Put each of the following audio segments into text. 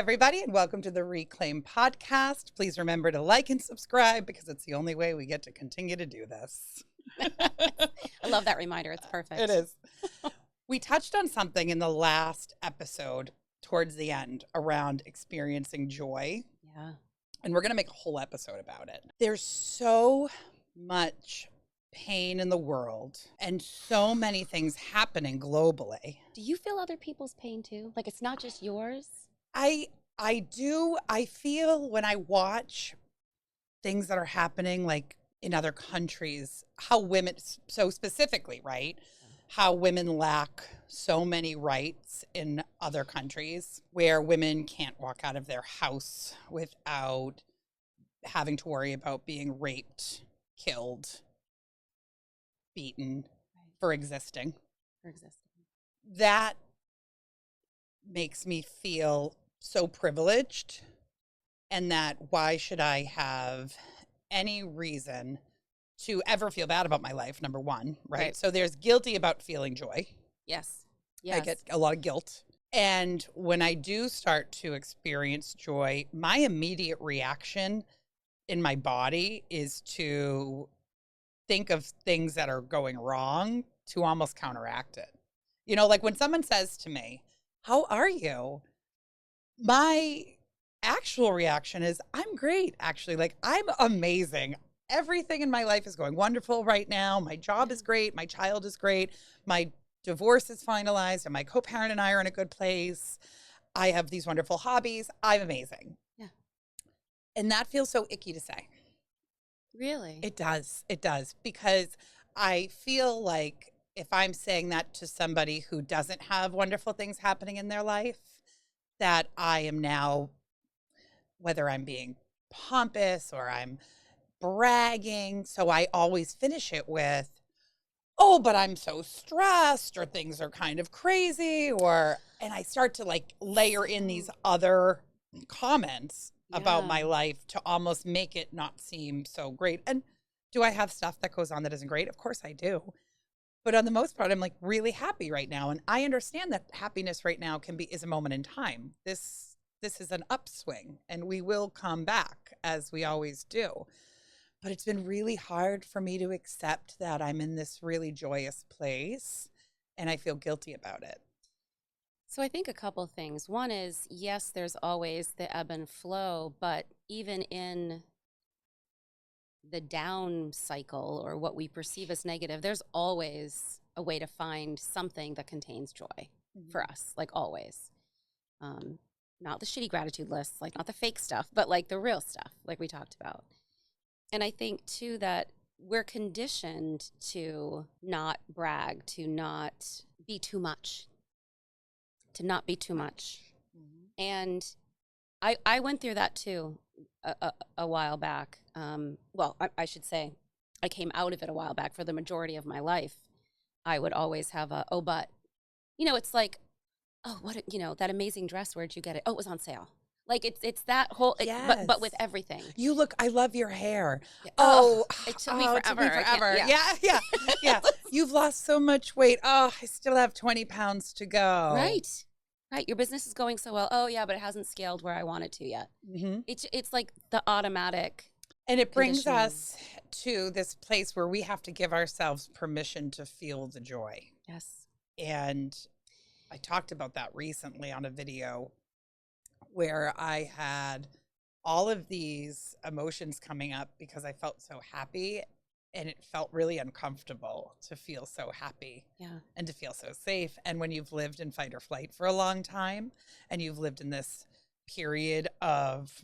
everybody, and welcome to the Reclaim podcast. Please remember to like and subscribe because it's the only way we get to continue to do this. I love that reminder. It's perfect. It is. We touched on something in the last episode towards the end around experiencing joy. Yeah. And we're going to make a whole episode about it. There's so much pain in the world and so many things happening globally. Do you feel other people's pain too? Like it's not just yours? I do. I feel when I watch things that are happening like in other countries, how women, so specifically, right? How women lack so many rights in other countries where women can't walk out of their house without having to worry about being raped, killed, beaten for existing. That makes me feel so privileged, and that why should I have any reason to ever feel bad about my life, number one, right? So there's guilty about feeling joy. Yes. I get a lot of guilt. And when I do start to experience joy, my immediate reaction in my body is to think of things that are going wrong to almost counteract it. You know, like when someone says to me, "How are you?" My actual reaction is, "I'm great, actually. Like, I'm amazing. Everything in my life is going wonderful right now. My job is great. My child is great. My divorce is finalized, and my co-parent and I are in a good place. I have these wonderful hobbies. I'm amazing." Yeah. And that feels so icky to say. Really? It does. It does. Because I feel like if I'm saying that to somebody who doesn't have wonderful things happening in their life, that I am now, whether I'm being pompous or I'm bragging. So I always finish it with, "Oh, but I'm so stressed," or "things are kind of crazy," and I start to like layer in these other comments about my life to almost make it not seem so great. And do I have stuff that goes on that isn't great? Of course I do. But on the most part, I'm like really happy right now. And I understand that happiness right now is a moment in time. This is an upswing, and we will come back as we always do. But it's been really hard for me to accept that I'm in this really joyous place, and I feel guilty about it. So I think a couple things. One is, yes, there's always the ebb and flow, but even in the down cycle or what we perceive as negative, there's always a way to find something that contains joy for us, like always. Not the shitty gratitude lists, like not the fake stuff, but like the real stuff, like we talked about. And I think too that we're conditioned to not brag, to not be too much, And I went through that too a while back. I should say I came out of it a while back. For the majority of my life, I would always have but, it's like, "Oh, that amazing dress, where'd you get it? Oh, it was on sale." Like it's that whole, Yes. but with everything. I love your hair. Yeah. Oh, it took me forever. Yeah. You've lost so much weight. Oh, I still have 20 pounds to go. Right. Your business is going so well. Oh yeah, but it hasn't scaled where I want it to yet. Mm-hmm. It's like the automatic. And it brings us to this place where we have to give ourselves permission to feel the joy. Yes. And I talked about that recently on a video where I had all of these emotions coming up because I felt so happy, and it felt really uncomfortable to feel so happy and to feel so safe. And when you've lived in fight or flight for a long time, and you've lived in this period of,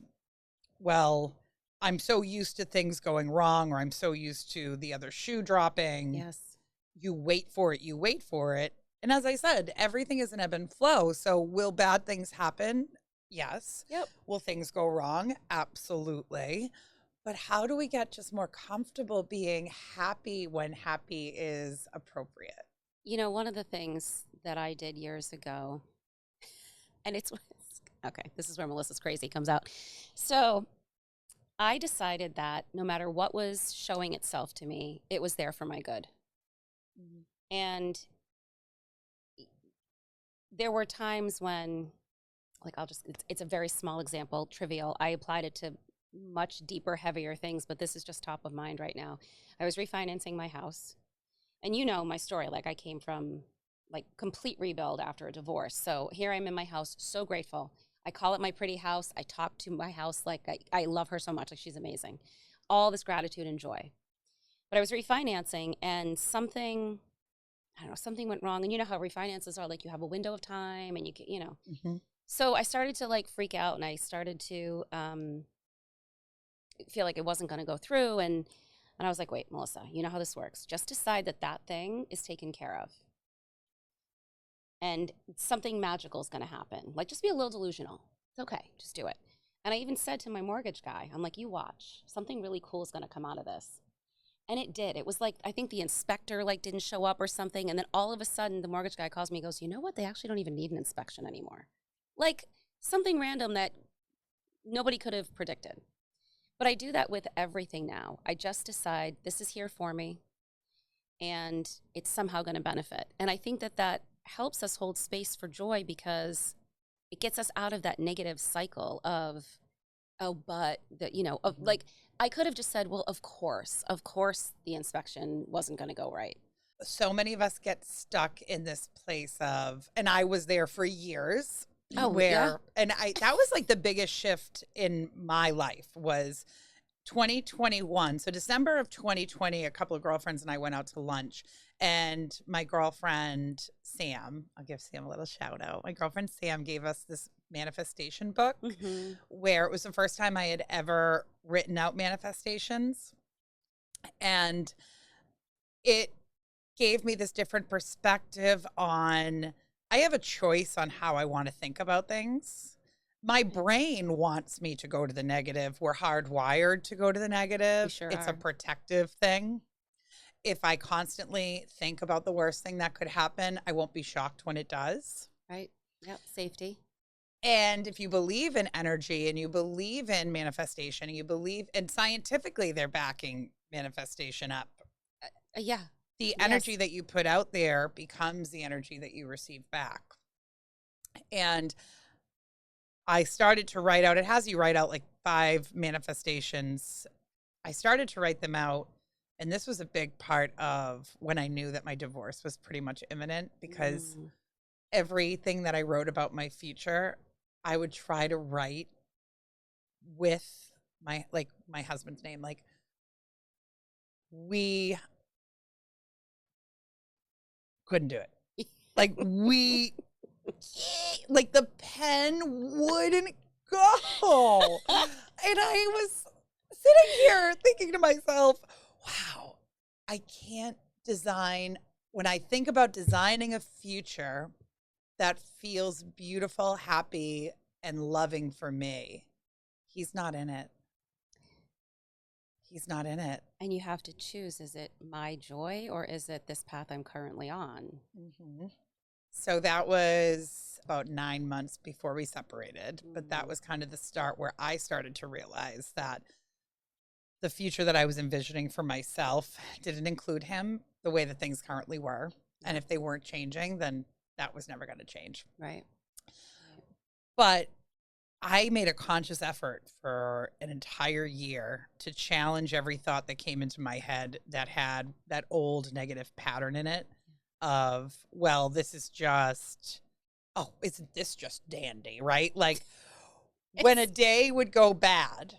well, I'm so used to things going wrong, or I'm so used to the other shoe dropping. Yes. You wait for it. And as I said, everything is an ebb and flow. So will bad things happen? Yes. Yep. Will things go wrong? Absolutely. But how do we get just more comfortable being happy when happy is appropriate? One of the things that I did years ago, and okay, this is where Melissa's crazy comes out. So I decided that no matter what was showing itself to me, it was there for my good. Mm-hmm. And there were times when like it's a very small example, trivial. I applied it to much deeper, heavier things, but this is just top of mind right now. I was refinancing my house, and you know my story. Like I came from like complete rebuild after a divorce. So here I'm in my house, so grateful. I call it my pretty house. I talk to my house like I love her so much. Like she's amazing. All this gratitude and joy. But I was refinancing and something, I don't know, something went wrong. And you know how refinances are, like you have a window of time and you know. Mm-hmm. So I started to like freak out and I started to feel like it wasn't going to go through. And I was like, wait, Melissa, you know how this works. Just decide that that thing is taken care of. And something magical is going to happen. Like, just be a little delusional. It's okay. Just do it. And I even said to my mortgage guy, I'm like, you watch. Something really cool is going to come out of this. And it did. It was like, I think the inspector like didn't show up or something. And then all of a sudden the mortgage guy calls me and goes, you know what? They actually don't even need an inspection anymore. Like something random that nobody could have predicted. But I do that with everything now. I just decide this is here for me and it's somehow going to benefit. And I think that that helps us hold space for joy because it gets us out of that negative cycle of, oh, but that, you know, of like, I could have just said, well, of course the inspection wasn't going to go right. So many of us get stuck in this place of, and I was there for years Oh, yeah. where, and that was like the biggest shift in my life was 2021. So December of 2020, a couple of girlfriends and I went out to lunch, and my girlfriend Sam, I'll give Sam a little shout out. My girlfriend Sam gave us this manifestation book Mm-hmm. where it was the first time I had ever written out manifestations, and it gave me this different perspective on I have a choice on how I want to think about things. My brain wants me to go to the negative. We're hardwired to go to the We negative. sure It's a are. protective thing. If I constantly think about the worst thing that could happen, I won't be shocked when it does. Right. Yep. Safety. And if you believe in energy and you believe in manifestation and you believe, and scientifically they're backing manifestation up, Yeah. the energy Yes. that you put out there becomes the energy that you receive back. And I started to write out, it has you write out like 5 manifestations. I started to write them out. And this was a big part of when I knew that my divorce was pretty much imminent, because Mm. everything that I wrote about my future, I would try to write with my husband's name. Like we couldn't do it. Like we like the pen wouldn't go. And I was sitting here thinking to myself, wow, I can't design. When I think about designing a future that feels beautiful, happy, and loving for me, he's not in it. He's not in it. And you have to choose, is it my joy or is it this path I'm currently on? Mm-hmm. So that was about 9 months before we separated. But that Mm. was kind of the start where I started to realize that the future that I was envisioning for myself didn't include him the way that things currently were. And Yeah. if they weren't changing, then that was never going to change. Right. But I made a conscious effort for an entire year to challenge every thought that came into my head that had that old negative pattern in it of, well, this is just, oh, isn't this just dandy, right? Like when a It's day would go bad,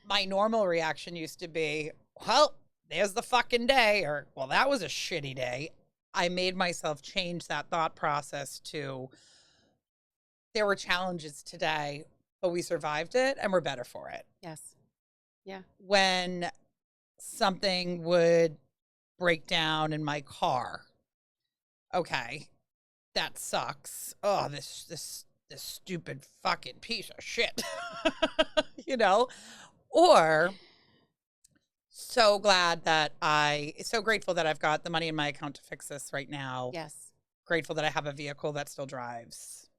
my normal reaction used to be, well, there's the fucking day, or, well, that was a shitty day. I made myself change that thought process to, there were challenges today, but we survived it and we're better for it. yes. Yeah. When something would break down in my car, okay, that sucks. Oh, this stupid fucking piece of shit. You know? Or so glad that so grateful that I've got the money in my account to fix this right now. Yes. Grateful that I have a vehicle that still drives.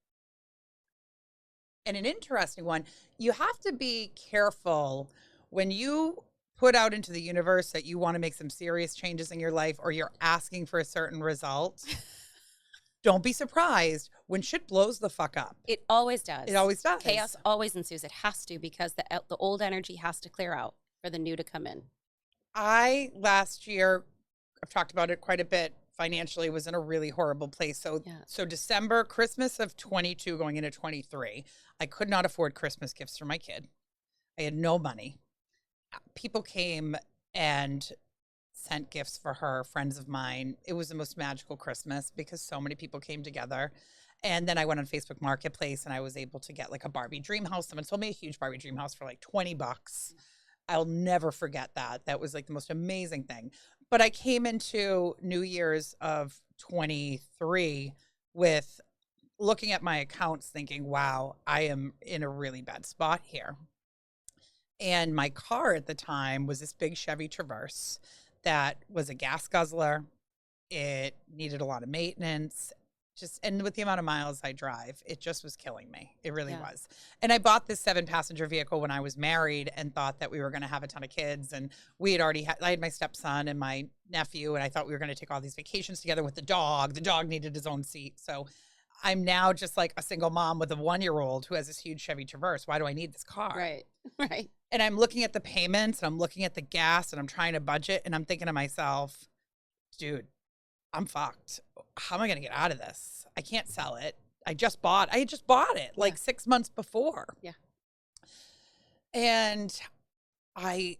And an interesting one, you have to be careful when you put out into the universe that you want to make some serious changes in your life or you're asking for a certain result. don't be surprised when shit blows the fuck up. It always does. It always does. Chaos always ensues. It has to, because the old energy has to clear out for the new to come in. Last year, I've talked about it quite a bit, financially was in a really horrible place. So December, Christmas of 22 going into 23, I could not afford Christmas gifts for my kid. I had no money. People came and sent gifts for her, friends of mine. It was the most magical Christmas because so many people came together. And then I went on Facebook Marketplace and I was able to get like a Barbie dream house. Someone sold me a huge Barbie dream house for like $20. I'll never forget that. That was like the most amazing thing. But I came into New Year's of 23 with looking at my accounts thinking, wow, I am in a really bad spot here. And my car at the time was this big Chevy Traverse that was a gas guzzler. It needed a lot of maintenance. And with the amount of miles I drive, it just was killing me. It really was. And I bought this 7-passenger vehicle when I was married and thought that we were going to have a ton of kids. And we had already I had my stepson and my nephew, and I thought we were going to take all these vacations together with the dog. The dog needed his own seat. So I'm now just like a single mom with a 1-year-old who has this huge Chevy Traverse. Why do I need this car? Right. Right. And I'm looking at the payments and I'm looking at the gas and I'm trying to budget and I'm thinking to myself, dude, I'm fucked. How am I going to get out of this? I can't sell it. I had just bought it like 6 months before. Yeah. And I,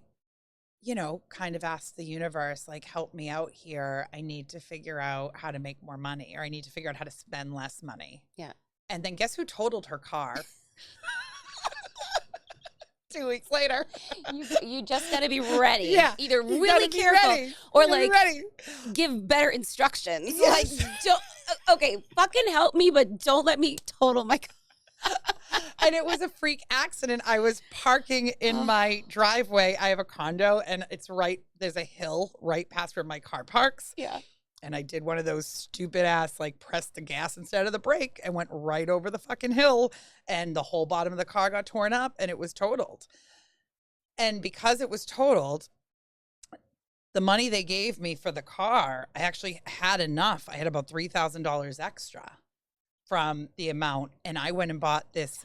kind of asked the universe, like, help me out here. I need to figure out how to make more money, or I need to figure out how to spend less money. Yeah. And then guess who totaled her car? 2 weeks later. You just got to be ready. Yeah. Either really careful or like give better instructions. Yes. Like, okay, fucking help me, but don't let me total my car. And it was a freak accident. I was parking in my driveway. I have a condo and there's a hill right past where my car parks. Yeah. And I did one of those stupid ass, like pressed the gas instead of the brake and went right over the fucking hill. And the whole bottom of the car got torn up and it was totaled. And because it was totaled, the money they gave me for the car, I actually had enough. I had about $3,000 extra from the amount. And I went and bought this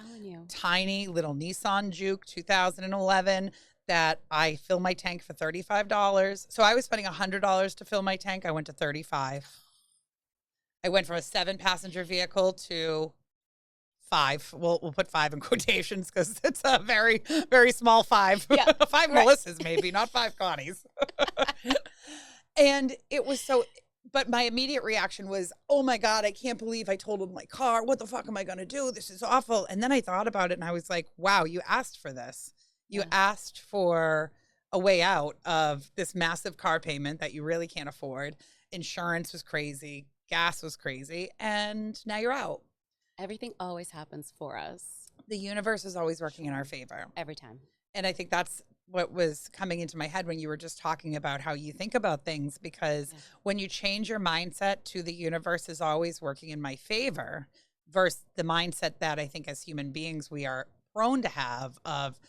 tiny little Nissan Juke 2011 that I fill my tank for $35. So I was spending $100 to fill my tank. I went to $35. I went from a 7-passenger vehicle to 5. We'll put 5 in quotations because it's a very, very small 5. Yeah, 5 Melissas maybe, not 5 Connies. And it was but my immediate reaction was, oh my God, I can't believe I totaled my car. What the fuck am I going to do? This is awful. And then I thought about it and I was like, wow, you asked for this. You asked for a way out of this massive car payment that you really can't afford. Insurance was crazy. Gas was crazy. And now you're out. Everything always happens for us. The universe is always working in our favor. Every time. And I think that's what was coming into my head when you were just talking about how you think about things, because when you change your mindset to the universe is always working in my favor versus the mindset that I think as human beings we are prone to have of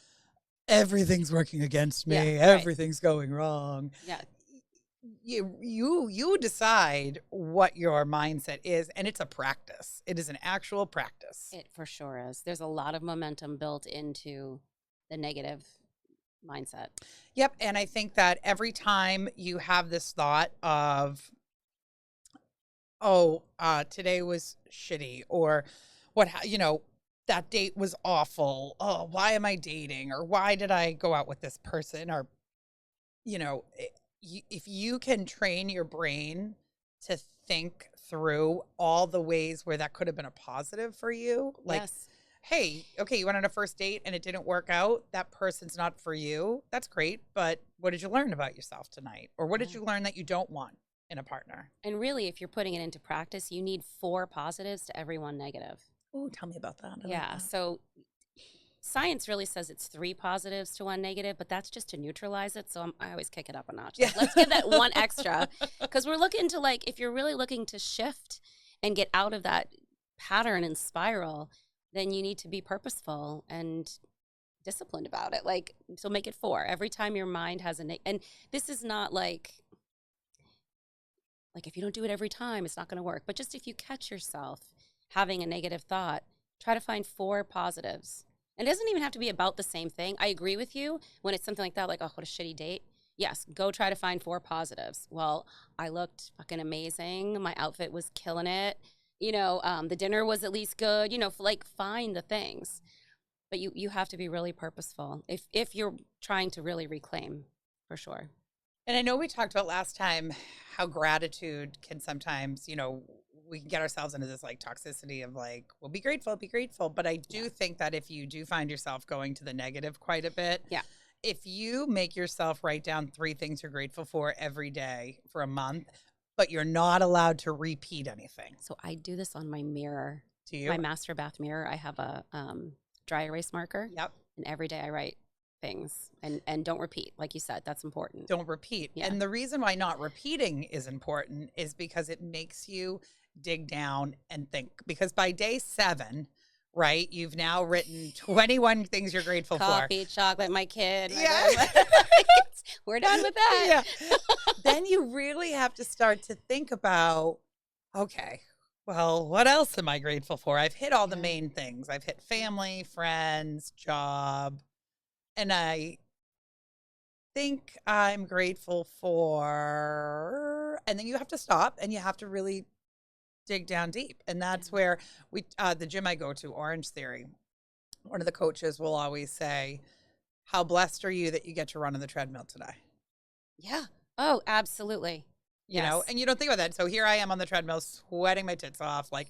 everything's working against me, everything's going wrong. Yeah. You decide what your mindset is, and it's a practice. It is an actual practice. It for sure is. There's a lot of momentum built into the negative mindset. Yep. And I think that every time you have this thought of, today was shitty, or that date was awful. Oh, why am I dating? Or why did I go out with this person? Or, if you can train your brain to think through all the ways where that could have been a positive for you, like, hey, okay, you went on a first date and it didn't work out. That person's not for you. That's great. But what did you learn about yourself tonight? Or what did you learn that you don't want in a partner? And really, if you're putting it into practice, you need 4 positives to every 1 negative. Oh, tell me about that. Yeah. So science really says it's 3 positives to 1 negative, but that's just to neutralize it. So I always kick it up a notch. Like, let's give that 1 extra, because we're looking to, like, if you're really looking to shift and get out of that pattern and spiral, then you need to be purposeful and disciplined about it. Like, so make it 4 every time your mind has and this is not like, Like if you don't do it every time, it's not going to work. But just if you catch yourself having a negative thought, try to find 4 positives. And it doesn't even have to be about the same thing. I agree with you when it's something like that, like, oh, what a shitty date. Yes, go try to find 4 positives. Well, I looked fucking amazing. My outfit was killing it. The dinner was at least good. Like find the things. But you have to be really purposeful if you're trying to really reclaim, for sure. And I know we talked about last time how gratitude can sometimes, we can get ourselves into this like toxicity of like, well, be grateful, be grateful. But I do think that if you do find yourself going to the negative quite a bit, Yeah. if you make yourself write down 3 things you're grateful for every day for a month, but you're not allowed to repeat anything. So I do this on my mirror. Do you? My master bath mirror. I have a dry erase marker. Yep. And every day I write things and don't repeat. Like you said, that's important. Don't repeat. Yeah. And the reason why not repeating is important is because it makes you dig down and think. Because by day 7, right, you've now written 21 things you're grateful for. Coffee, chocolate, my kid. Yeah. We're done with that. Yeah. Then you really have to start to think about, okay, well, what else am I grateful for? I've hit all the main things. I've hit family, friends, job. And I think I'm grateful for, and then you have to stop and you have to really dig down deep. And that's where the gym I go to, Orange Theory, one of the coaches will always say, how blessed are you that you get to run on the treadmill today? Yeah. Oh, absolutely. You know, and you don't think about that. So here I am on the treadmill, sweating my tits off, like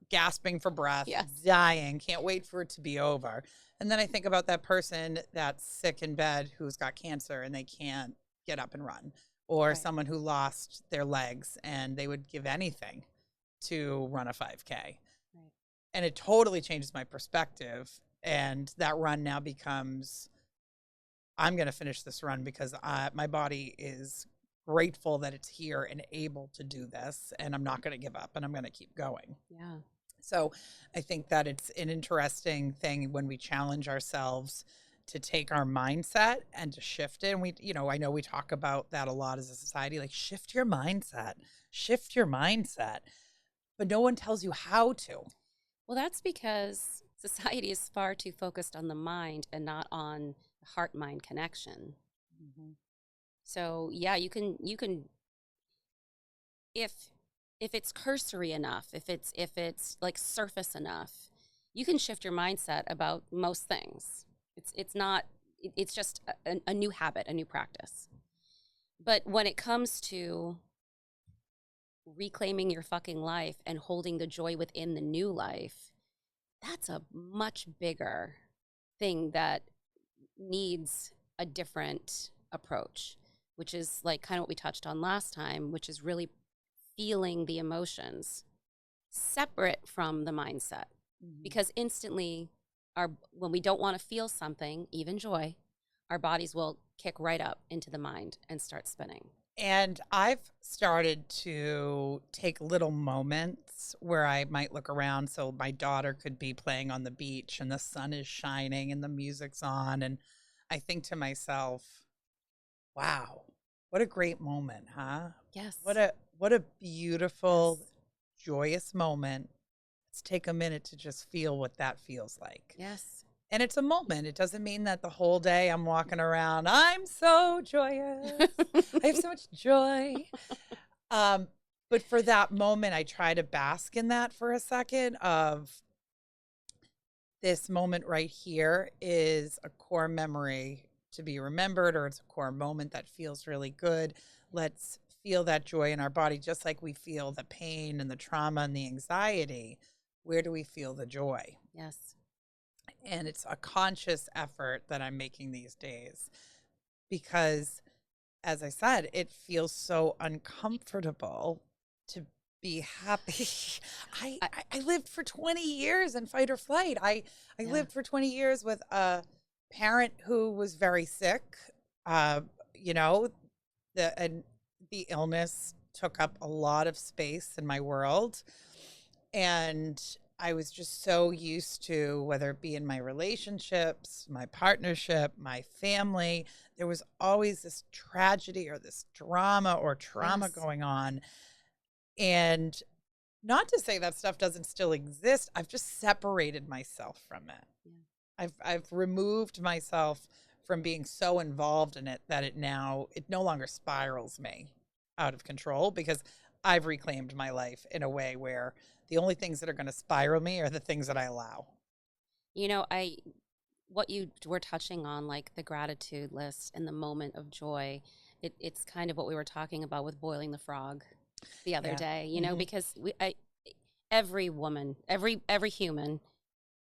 gasping for breath, dying, can't wait for it to be over. And then I think about that person that's sick in bed who's got cancer and they can't get up and run, or someone who lost their legs and they would give anything to run a 5K. Right. And it totally changes my perspective. And that run now becomes, I'm going to finish this run because my body is grateful that it's here and able to do this, and I'm not going to give up and I'm going to keep going. Yeah. So I think that it's an interesting thing when we challenge ourselves to take our mindset and to shift it. And we, I know we talk about that a lot as a society, like shift your mindset, but no one tells you how to. Well, that's because society is far too focused on the mind and not on the heart-mind connection. Mm-hmm. So yeah, you can if it's cursory enough, if it's like surface enough, you can shift your mindset about most things. It's just a new habit, a new practice. But when it comes to reclaiming your fucking life and holding the joy within the new life, that's a much bigger thing that needs a different approach, which is like kind of what we touched on last time, which is really feeling the emotions separate from the mindset. Mm-hmm. Because instantly, when we don't want to feel something, even joy, our bodies will kick right up into the mind and start spinning. And I've started to take little moments where I might look around. So my daughter could be playing on the beach and the sun is shining and the music's on. And I think to myself, wow, what a great moment, huh? Yes. What a beautiful, joyous moment. Let's take a minute to just feel what that feels like. Yes. And it's a moment. It doesn't mean that the whole day I'm walking around, I'm so joyous. I have so much joy. But for that moment, I try to bask in that for a second of this moment right here is a core memory to be remembered, or it's a core moment that feels really good. Let's feel that joy in our body, just like we feel the pain and the trauma and the anxiety. Where do we feel the joy? Yes. And it's a conscious effort that I'm making these days because, as I said, it feels so uncomfortable to be happy. I lived for 20 years in fight or flight. I lived for 20 years with a parent who was very sick. The illness took up a lot of space in my world. And I was just so used to, whether it be in my relationships, my partnership, my family, there was always this tragedy or this drama or trauma going on. And not to say that stuff doesn't still exist. I've just separated myself from it. Yeah. I've removed myself from being so involved in it that it no longer spirals me out of control, because I've reclaimed my life in a way where the only things that are going to spiral me are the things that I allow. You know, what you were touching on, like the gratitude list and the moment of joy, it's kind of what we were talking about with boiling the frog the other Yeah. day, you know, because every woman, every human,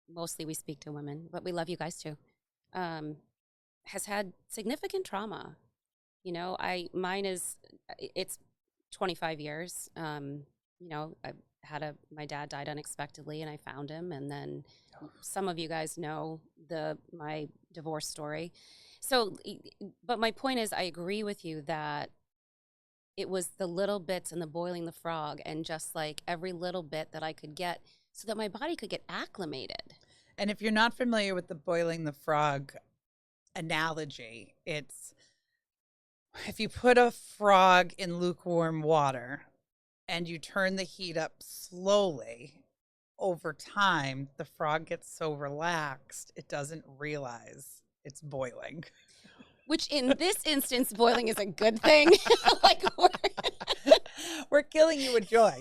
mostly we speak to women, but we love you guys too, um, has had significant trauma. You know, mine is, it's 25 years. You know, my dad died unexpectedly and I found him. And then some of you guys know my divorce story. So, but my point is, I agree with you that it was the little bits and the boiling the frog and just like every little bit that I could get so that my body could get acclimated. And if you're not familiar with the boiling the frog analogy, it's if you put a frog in lukewarm water and you turn the heat up slowly, over time, the frog gets so relaxed, it doesn't realize it's boiling. Which in this instance, boiling is a good thing. Like we're killing you with joy.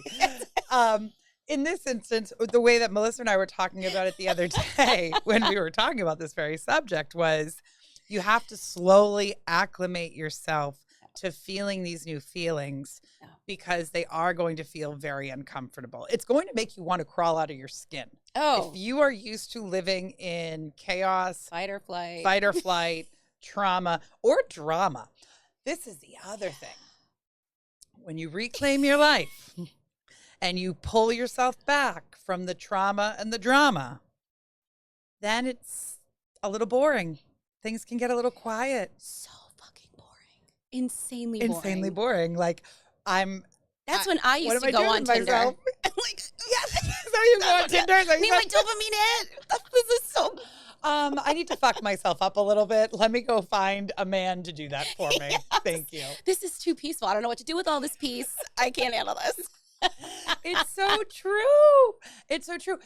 In this instance, the way that Melissa and I were talking about it the other day when we were talking about this very subject was you have to slowly acclimate yourself to feeling these new feelings, because they are going to feel very uncomfortable. It's going to make you want to crawl out of your skin. Oh. If you are used to living in chaos, fight or flight, trauma, or drama, this is the other thing. When you reclaim your life and you pull yourself back from the trauma and the drama, then it's a little boring. Things can get a little quiet. So fucking boring. Insanely boring. Like That's when I used to go on Tinder. I'm like, yes. So you go on Tinder. I need my dopamine hit. This is so. I need to fuck myself up a little bit. Let me go find a man to do that for me. Yes. Thank you. This is too peaceful. I don't know what to do with all this peace. I can't handle this. It's so true. It's so true.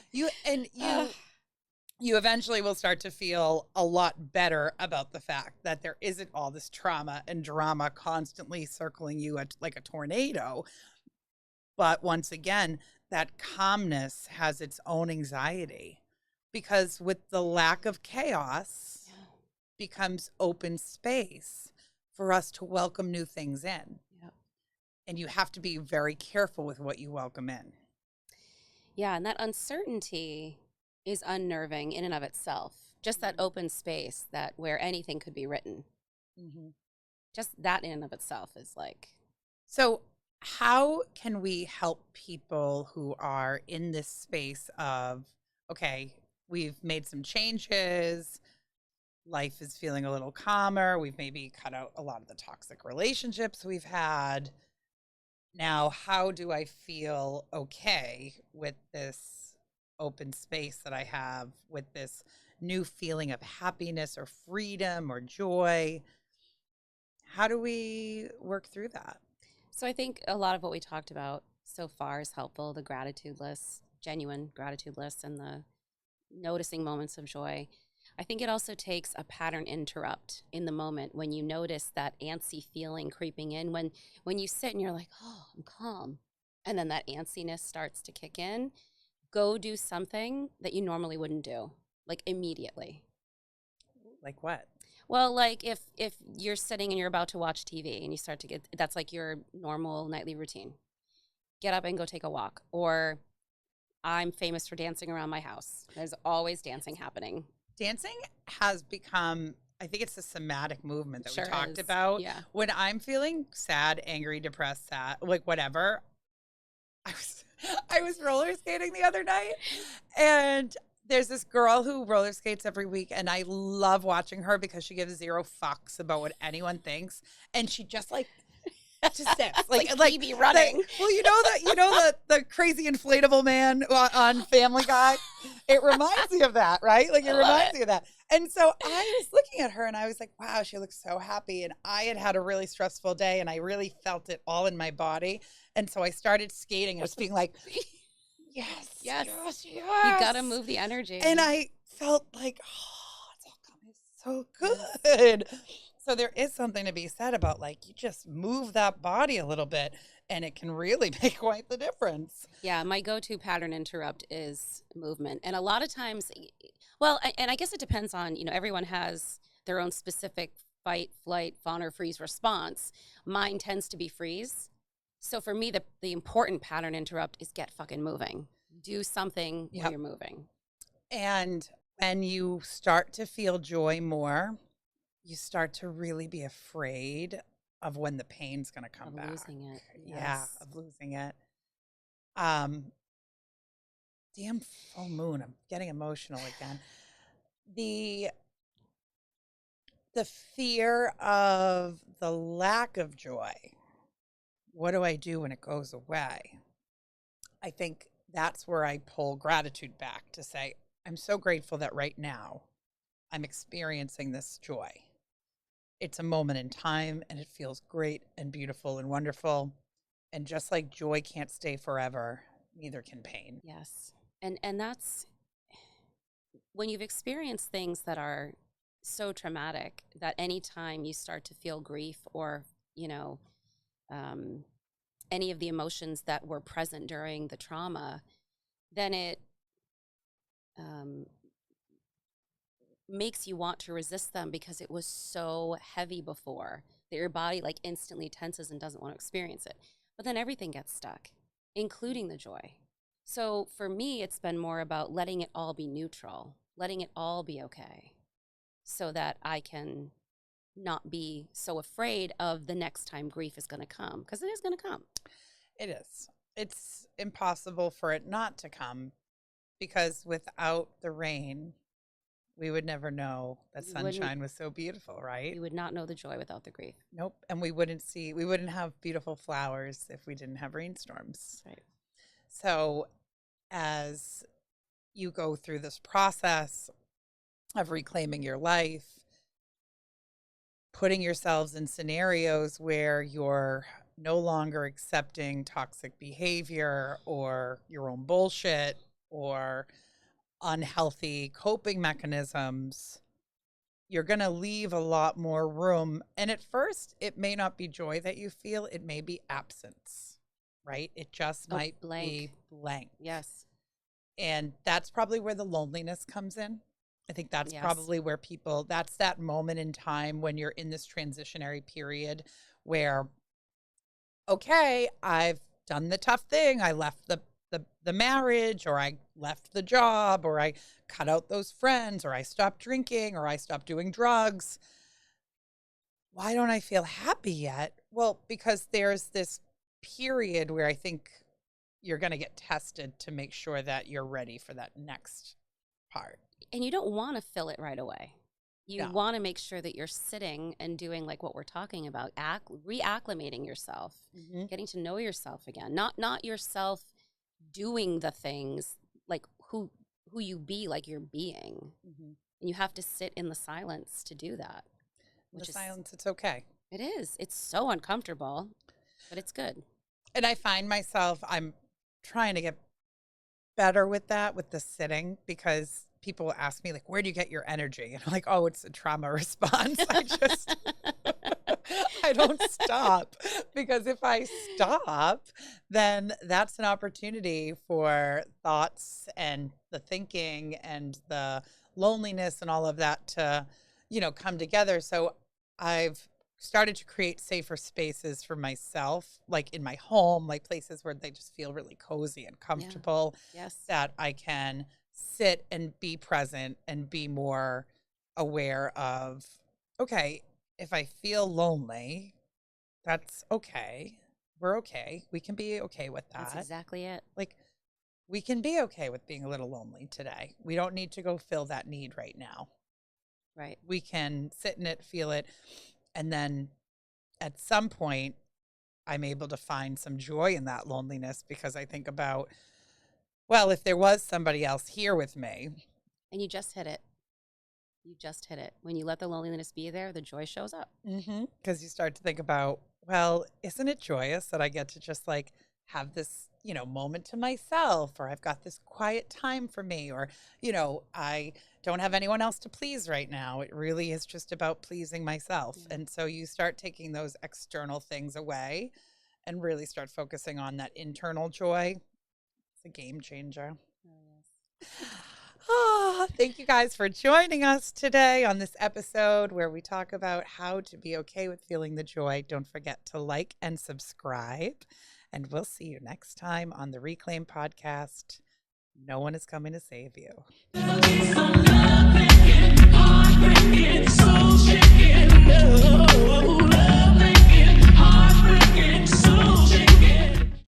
You eventually will start to feel a lot better about the fact that there isn't all this trauma and drama constantly circling you like a tornado. But once again, that calmness has its own anxiety, because with the lack of chaos becomes open space for us to welcome new things in. Yep. And you have to be very careful with what you welcome in. Yeah, and that uncertainty is unnerving in and of itself. Just that open space where anything could be written. Mm-hmm. Just that in and of itself is like. So how can we help people who are in this space of, okay, we've made some changes, life is feeling a little calmer, we've maybe cut out a lot of the toxic relationships we've had. Now, how do I feel okay with this open space that I have, with this new feeling of happiness or freedom or joy? How do we work through that? So I think a lot of what we talked about so far is helpful. The gratitude list, genuine gratitude list, and the noticing moments of joy. I think it also takes a pattern interrupt in the moment when you notice that antsy feeling creeping in. When you sit and you're like, oh, I'm calm. And then that antsiness starts to kick in. Go do something that you normally wouldn't do, like immediately. Like what? Well, like if you're sitting and you're about to watch TV and you start to get, that's like your normal nightly routine. Get up and go take a walk. Or I'm famous for dancing around my house. There's always dancing happening. Dancing has become, I think it's the somatic movement that Sure we talked is. about. Yeah. When I'm feeling sad, angry, depressed, sad, like whatever, I was roller skating the other night, and there's this girl who roller skates every week, and I love watching her because she gives zero fucks about what anyone thinks, and she just sits like Phoebe running. Well, you know the crazy inflatable man on Family Guy. It reminds me of that, right? Like it reminds me of that. And so I was looking at her and I was like, wow, she looks so happy. And I had had a really stressful day and I really felt it all in my body. And so I started skating. I was being like, yes, Yes. yes, You gotta yes. move the energy. And I felt like, oh, it's all coming so Yes. good. So there is something to be said about like you just move that body a little bit and it can really make quite the difference. Yeah, my go-to pattern interrupt is movement. And a lot of times, well, and I guess it depends on, everyone has their own specific fight, flight, fawn, or freeze response. Mine tends to be freeze. So for me, the important pattern interrupt is get fucking moving. Do something where Yep. you're moving. And when you start to feel joy more, you start to really be afraid of when the pain's going to come Of back. losing it. Yeah, Yes. of losing it. Um, damn full moon. I'm getting emotional again. The the fear of the lack of joy. What do I do when it goes away? I think that's where I pull gratitude back to say, I'm so grateful that right now I'm experiencing this joy. It's a moment in time and it feels great and beautiful and wonderful. And just like joy can't stay forever, neither can pain. Yes. And that's when you've experienced things that are so traumatic that anytime you start to feel grief or, you know, um, any of the emotions that were present during the trauma, then it um, makes you want to resist them because it was so heavy before that your body like instantly tenses and doesn't want to experience it. But then everything gets stuck, including the joy. So for me, it's been more about letting it all be neutral, letting it all be okay so that I can not be so afraid of the next time grief is going to come because it is going to come. It is. It's impossible for it not to come because without the rain, we would never know that We wouldn't sunshine was so beautiful, right? we would not know the joy without the grief. Nope. And we wouldn't have beautiful flowers if we didn't have rainstorms. Right. So as you go through this process of reclaiming your life, putting yourselves in scenarios where you're no longer accepting toxic behavior or your own bullshit or unhealthy coping mechanisms, you're going to leave a lot more room. And at first, it may not be joy that you feel, it may be absence, right? It just Oh, might blank. be blank. Yes. And that's probably where the loneliness comes in. I think that's Yes. probably where that's that moment in time when you're in this transitionary period where, okay, I've done the tough thing. I left the marriage, or I left the job, or I cut out those friends, or I stopped drinking, or I stopped doing drugs. Why don't I feel happy yet? Well, because there's this period where I think you're going to get tested to make sure that you're ready for that next part. And you don't want to fill it right away. You No. want to make sure that you're sitting and doing like what we're talking about, reacclimating yourself, Mm-hmm. getting to know yourself again. Not yourself doing the things like who you be like you're being. Mm-hmm. And you have to sit in the silence to do that. The Which is silence, it's okay. it is. It's so uncomfortable, but it's good. And I find myself, I'm trying to get better with that, with the sitting, because people ask me, like, where do you get your energy? And I'm like, oh, it's a trauma response. I don't stop, because if I stop, then that's an opportunity for thoughts and the thinking and the loneliness and all of that to, come together. So I've started to create safer spaces for myself, like in my home, like places where they just feel really cozy and comfortable, Yes. that I can sit and be present and be more aware of, okay, if I feel lonely, that's okay. We're okay. We can be okay with That's that. exactly it. Like, we can be okay with being a little lonely today. We don't need to go fill that need right now. Right. We can sit in it, feel it, and then at some point, I'm able to find some joy in that loneliness, because I think about, well, if there was somebody else here with me. And you just hit it. You just hit it. When you let the loneliness be there, the joy shows up. Because you start to think about, well, isn't it joyous that I get to just like have this, moment to myself, or I've got this quiet time for me, or, I don't have anyone else to please right now. It really is just about pleasing myself. Yeah. And so you start taking those external things away and really start focusing on that internal joy. It's a game changer. Oh, yes. Ah, thank you guys for joining us today on this episode where we talk about how to be okay with feeling the joy. Don't forget to like and subscribe. And we'll see you next time on the Reclaim Podcast. No one is coming to save you.